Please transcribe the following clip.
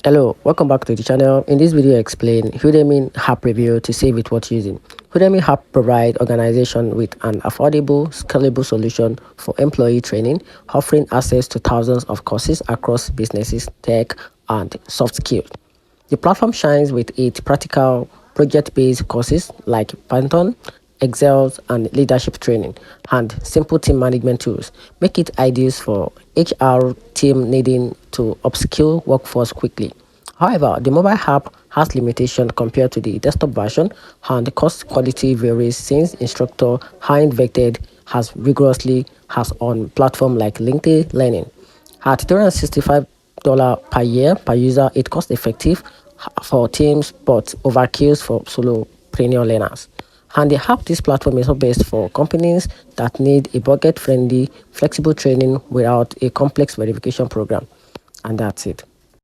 Hello, welcome back to the channel. In this video, I explain Udemy app review to save with what using. Udemy app provide organization with an affordable, scalable solution for employee training, offering access to thousands of courses across businesses, tech, and soft skills. The platform shines with its practical, project-based courses like Python, Excel, and leadership training, and simple team management tools. Make it ideal for HR team needing to upskill workforce quickly. However, the mobile app has limitations compared to the desktop version, and the course quality varies since instructor are invented as rigorously as on platforms like LinkedIn Learning. At $365 per year per user, it cost effective for teams but overkills for solopreneur learners. And the app this platform is not based for companies that need a budget-friendly, flexible training without a complex verification program. And that's it.